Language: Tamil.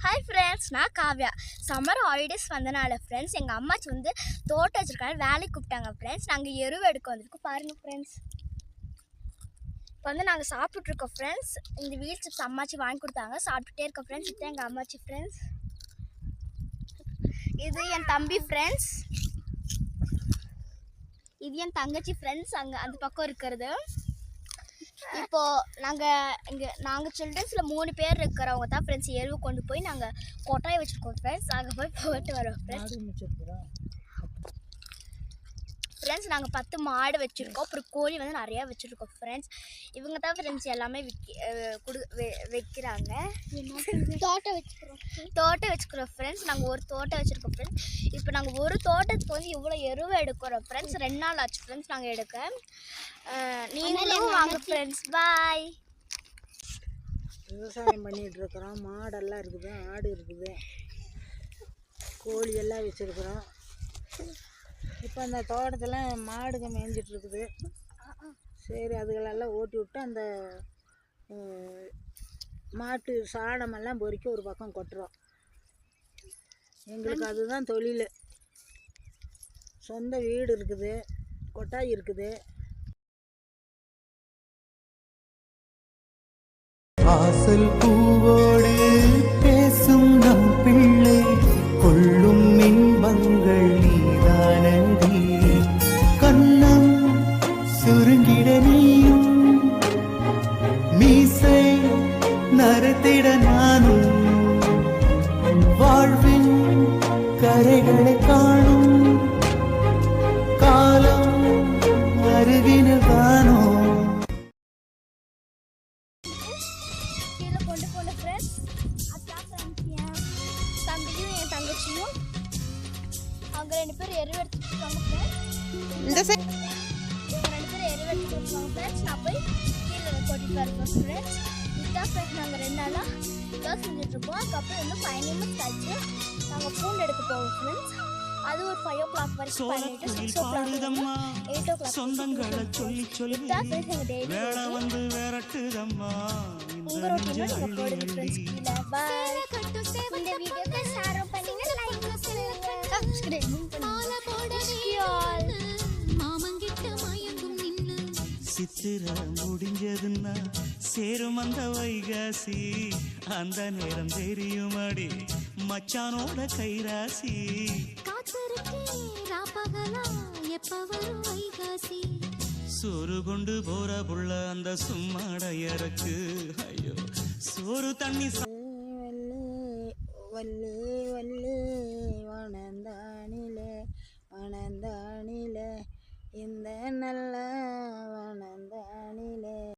ஹாய் ஃப்ரெண்ட்ஸ், நான் காவ்யா. சம்மர் ஹாலிடேஸ் வந்தனால ஃப்ரெண்ட்ஸ் எங்கள் அம்மாச்சி வந்து தோட்டம் வச்சுருக்காங்க, வேலைக்கு கூப்பிட்டாங்க ஃப்ரெண்ட்ஸ். நாங்கள் எருவு எடுக்க வந்திருக்கோம், பாருங்கள் ஃப்ரெண்ட்ஸ். இப்போ வந்து நாங்கள் சாப்பிட்டுருக்கோம் ஃப்ரெண்ட்ஸ். இந்த வீல் சிப்ஸ் அம்மாச்சி வாங்கி கொடுத்தாங்க, சாப்பிட்டுட்டே இருக்கோம் ஃப்ரெண்ட்ஸ். இதுதான் எங்கள் அம்மாச்சி ஃப்ரெண்ட்ஸ். இது என் தம்பி ஃப்ரெண்ட்ஸ். இது என் தங்கச்சி ஃப்ரெண்ட்ஸ். அங்கே அந்த பக்கம் இருக்கிறது. இப்போது நாங்கள் சில்ட்ரன்ஸில் 3 பேர் இருக்கிறவங்க தான் ஃப்ரெண்ட்ஸ் எருவு கொண்டு போய் நாங்கள் கொட்டாயை வச்சுருக்கோம் ஃப்ரெண்ட்ஸ். அங்கே போய் போட்டு வரோம் ஃப்ரெண்ட்ஸ். நாங்கள் 10 மாடு வச்சுருக்கோம், அப்புறம் கோழி வந்து நிறையா வச்சுருக்கோம் ஃப்ரெண்ட்ஸ். இவங்க தான் ஃப்ரெண்ட்ஸ் எல்லாமே வைக்கிறாங்க. தோட்டம் வச்சுக்கிறோம் ஃப்ரெண்ட்ஸ். நாங்கள் ஒரு தோட்டம் வச்சுருக்கோம் ஃப்ரெண்ட்ஸ். இப்போ நாங்கள் ஒரு தோட்டத்துக்கு வந்து இவ்வளோ எருவை எடுக்கிறோம் ஃப்ரெண்ட்ஸ். 2 நாள் ஆச்சு ஃப்ரெண்ட்ஸ் நாங்கள் எடுக்க. நீங்களும் வாங்க ஃப்ரெண்ட்ஸ். பாய். விவசாயம் பண்ணிகிட்டு இருக்கிறோம். மாடெல்லாம் இருக்குது, ஆடு இருக்குது, கோழி எல்லாம் வச்சுருக்குறோம். இப்போ அந்த தோட்டத்தில் மாடுங்க மேய்ஞ்சிட்டு இருக்குது. சரி, அதுகளெல்லாம் ஓட்டி விட்டு அந்த மாட்டு சாணமெல்லாம் பொறுக்கி ஒரு பக்கம் கொட்டுறோம். எங்களுக்கு அதுதான் தொழில். சொந்த வீடு இருக்குது, கொட்டாய் இருக்குது. வாசல் பூவோடு பேசும் நம் பிள்ளை கொள்ளும் இன்பங்கள் நீதானடி. கண்ணம் சுருங்கிட நீயும், மீசை நறுத்திட நானும், வாழ்வின் கரைகளை காணும் காலம் அருகினில் தானோ. கொண்டு போன ஃப்ரெண்ட்ஸ் அதான் ஃப்ரெண்ட்ஸ் என் தம்பியும் என் தங்கச்சியும். அவங்க 2 பேர் எருவு எடுத்துட்டு இருக்காங்க ஃப்ரெண்ட்ஸ். இவங்க 2 பேர் எருவு எடுத்துட்டு இருக்காங்க ஃப்ரெண்ட்ஸ். நான் போய் கீழே கொட்டிட்டு வரேன் ஃப்ரெண்ட்ஸ். இதுதான் ஃப்ரெண்ட்ஸ் நாங்கள் 2 நாளாக இதான் செஞ்சுட்ருக்கோம். அதுக்கப்புறம் இன்னும் 5 நிமிஷம் கழிச்சு நாங்கள் பூண்டு எடுக்க போவோம் ஃப்ரெண்ட்ஸ். அது ஒரு 5 o'clock வரைக்கும் பண்ணிட்டு 6 o'clock 8 o'clock சொந்தங்களை சொல்லி சொல்லி வேலை வந்து விரட்டுதம்மா. உங்க ரொட்டீனை நீங்க போடுங்க ஃப்ரெண்ட்ஸ். கீழே பாய். இந்த வீடியோக்கு ஷேர் பண்ணுங்க, லைக் பண்ணுங்க, சப்ஸ்கிரைப் பண்ணுங்க. மாமங்கிட்ட மயங்கும் நின்னு சித்திர முடிஞ்சதுன்னா சேரும் அந்த வைகாசி, அந்த நேரம் தெரியுமாடி மச்சானோட கைராசி. சோறு கொண்டு போற புள்ள அந்த சும்மாடையறக்கு, ஐயோ சோறு தண்ணி வல்லே வல்லே வனந்தானிலே வனந்தானிலே இந்த நல்ல வனந்தானிலே.